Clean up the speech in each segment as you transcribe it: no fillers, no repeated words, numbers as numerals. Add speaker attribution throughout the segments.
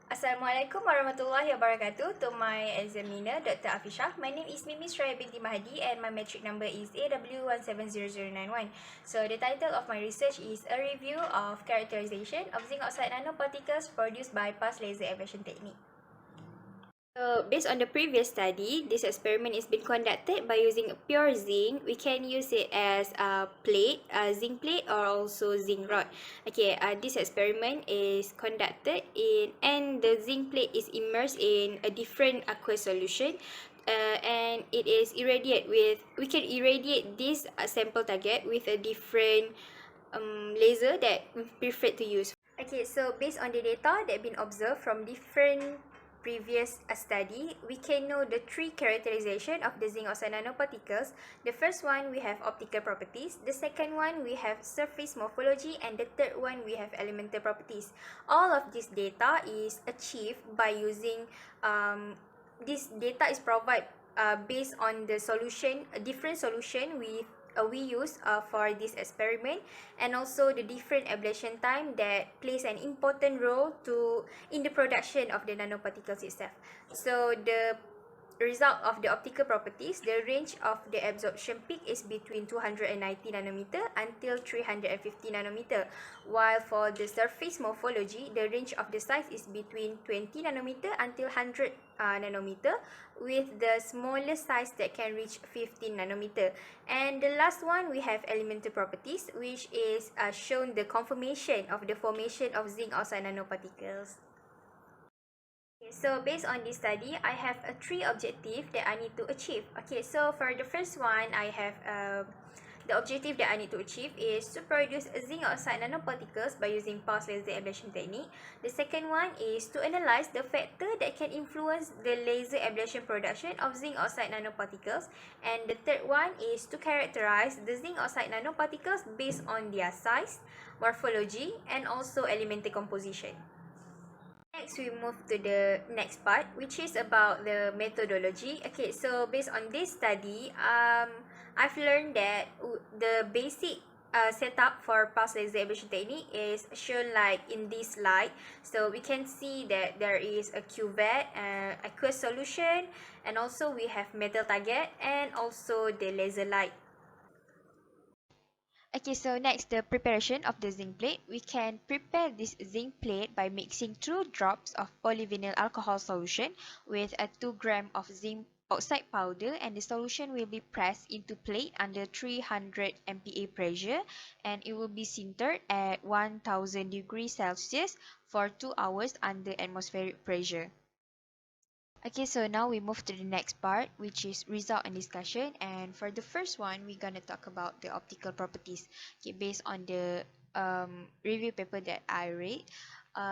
Speaker 1: Assalamualaikum warahmatullahi wabarakatuh. To my examiner, Dr. Afishah. My name is Mimi Shraya binti Mahdi and my metric number is AW170091. So the title of my research is a review of characterization of zinc oxide nanoparticles produced by pulsed laser ablation technique. So based on the previous study, this experiment is being conducted by using pure zinc. We can use it as a plate, a zinc plate, or also zinc rod. Okay, this experiment is conducted and the zinc plate is immersed in a different aqueous solution. And it is we can irradiate this sample target with a different laser that we prefer to use. Okay, so based on the data that have been observed from different previous study, we can know the three characterization of the zinc oxide nanoparticles. The first one, we have optical properties. The second one, we have surface morphology. And the third one, we have elemental properties. All of this data is achieved by using, this data is provided based on the solution, a different solution we use for this experiment, and also the different ablation time that plays an important role in the production of the nanoparticles itself. So the result of the optical properties, the range of the absorption peak is between 290 nanometer until 350 nanometer, while for the surface morphology, the range of the size is between 20 nanometer until 100 nanometer, with the smallest size that can reach 15 nanometer. And the last one, we have elemental properties, which is shown the conformation of the formation of zinc oxide nanoparticles. Okay, so based on this study, I have three objectives that I need to achieve. Okay, so for the first one, I have the objective that I need to achieve is to produce zinc oxide nanoparticles by using pulsed laser ablation technique. The second one is to analyze the factor that can influence the laser ablation production of zinc oxide nanoparticles. And the third one is to characterize the zinc oxide nanoparticles based on their size, morphology, and also elemental composition. Next, we move to the next part, which is about the methodology. Okay, so based on this study, I've learned that the basic setup for pulsed laser ablation technique is shown like in this slide. So we can see that there is a cuvette, aqueous solution, and also we have metal target and also the laser light. Okay, so next, the preparation of the zinc plate. We can prepare this zinc plate by mixing 2 drops of polyvinyl alcohol solution with a 2 gram of zinc oxide powder, and the solution will be pressed into plate under 300 MPa pressure, and it will be sintered at 1000 degrees Celsius for 2 hours under atmospheric pressure. Okay, so now we move to the next part, which is result and discussion. And for the first one, we're gonna talk about the optical properties. Okay, based on the review paper that I read,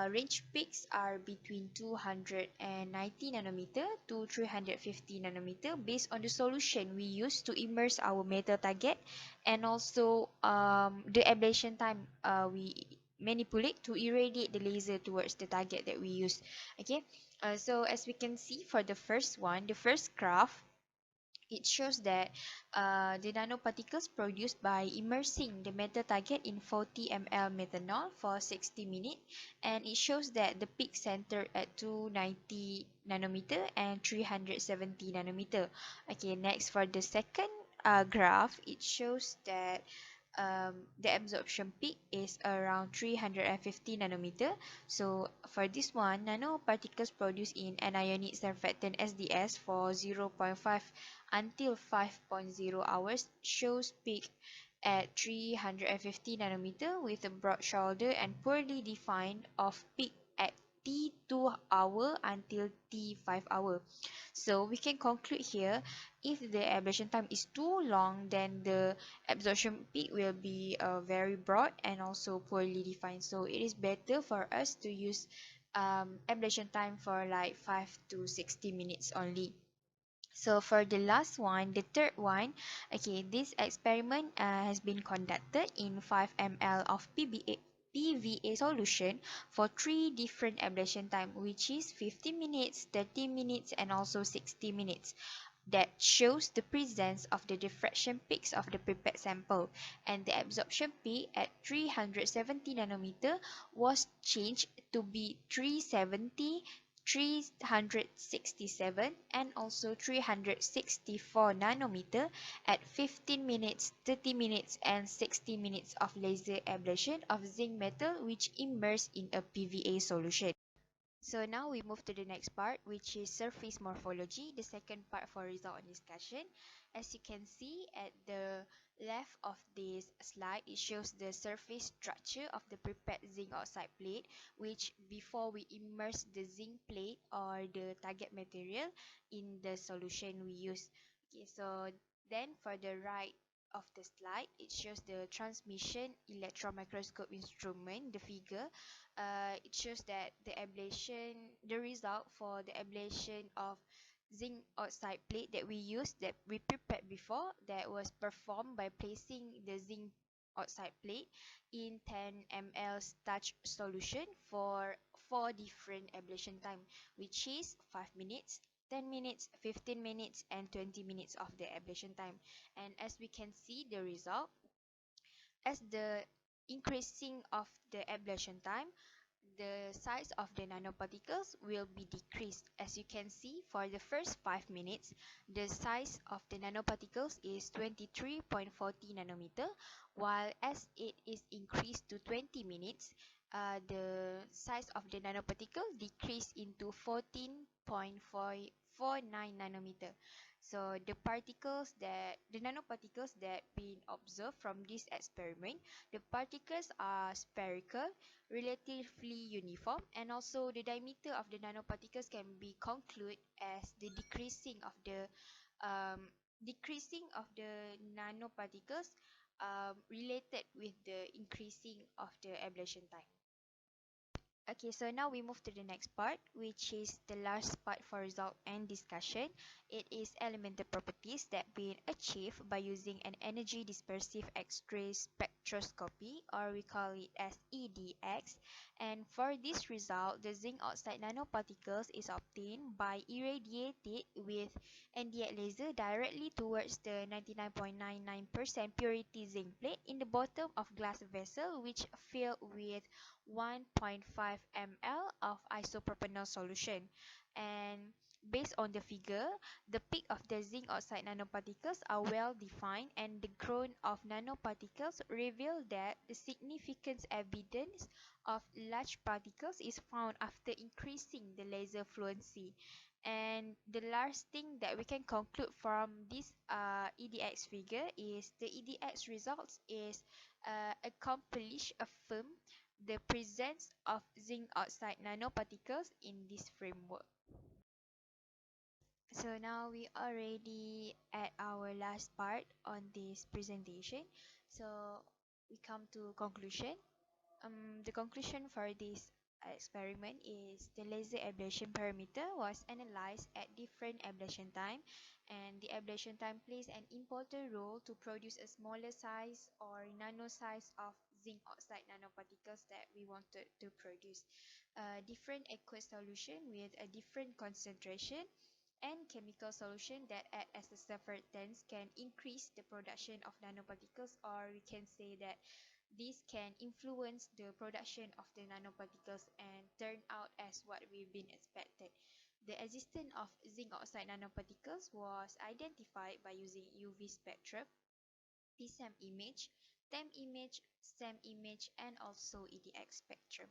Speaker 1: range peaks are between 290 nanometer to 350 nanometer based on the solution we use to immerse our metal target, and also the ablation time we manipulate to irradiate the laser towards the target that we use. Okay, so as we can see for the first one, the first graph, it shows that the nanoparticles produced by immersing the metal target in 40 ml methanol for 60 minutes, and it shows that the peak centered at 290 nanometer and 370 nanometer. Okay, next for the second graph, it shows that the absorption peak is around 350 nanometer. So for this one, nanoparticles produced in anionic surfactant SDS for 0.5 until 5.0 hours shows peak at 350 nanometer with a broad shoulder and poorly defined of peak at T2 hour until T5 hour. So we can conclude here, if the ablation time is too long, then the absorption peak will be very broad and also poorly defined. So it is better for us to use ablation time for like 5 to 60 minutes only. So for the last one, the third one, okay, this experiment has been conducted in 5 ml of PVA solution for 3 different ablation time, which is 50 minutes, 30 minutes, and also 60 minutes. that shows the presence of the diffraction peaks of the prepared sample, and the absorption peak at 370 nanometer was changed to be 370, 367 and also 364 nanometer at 15 minutes, 30 minutes and 60 minutes of laser ablation of zinc metal which immersed in a PVA solution. So now we move to the next part, which is surface morphology, the second part for result and discussion. As you can see at the left of this slide, it shows the surface structure of the prepared zinc oxide plate, which before we immerse the zinc plate or the target material in the solution we use. Okay, so then for the right of the slide, it shows the transmission electron microscope instrument, the figure. It shows that the result for the ablation of zinc oxide plate that we used, that we prepared before, that was performed by placing the zinc oxide plate in 10 ml starch solution for 4 different ablation time, which is 5 minutes, 10 minutes, 15 minutes and 20 minutes of the ablation time. And as we can see the result, as the increasing of the ablation time, the size of the nanoparticles will be decreased. As you can see, for the first 5 minutes, the size of the nanoparticles is 23.40 nanometer, while as it is increased to 20 minutes, the size of the nanoparticle decreased into 14.449 nanometer. So the nanoparticles that been observed from this experiment, the particles are spherical, relatively uniform, and also the diameter of the nanoparticles can be concluded as the um, decreasing of the nanoparticles related with the increasing of the ablation time. Okay, so now we move to the next part, which is the last part for result and discussion. It is elemental properties that been achieved by using an energy dispersive X-ray spectroscopy, or we call it as EDX. And for this result, the zinc oxide nanoparticles is obtained by irradiated with NDX laser directly towards the 99.99% purity zinc plate in the bottom of glass vessel, which filled with 1.5 ml of isopropanol solution. And based on the figure, the peak of the zinc oxide nanoparticles are well defined, and the growth of nanoparticles reveal that the significant evidence of large particles is found after increasing the laser fluency. And the last thing that we can conclude from this EDX figure is the EDX results is accomplish affirm the presence of zinc oxide nanoparticles in this framework. So now we already at our last part on this presentation. So we come to conclusion. The conclusion for this experiment is the laser ablation parameter was analyzed at different ablation time, and the ablation time plays an important role to produce a smaller size or nano size of zinc oxide nanoparticles that we wanted to produce. Different aqueous solution with a different concentration and chemical solution that act as a surfactants can increase the production of nanoparticles, or we can say that this can influence the production of the nanoparticles and turn out as what we've been expected. The existence of zinc oxide nanoparticles was identified by using UV spectrum, PSAM image, TEM image, SEM image, and also EDX spectrum.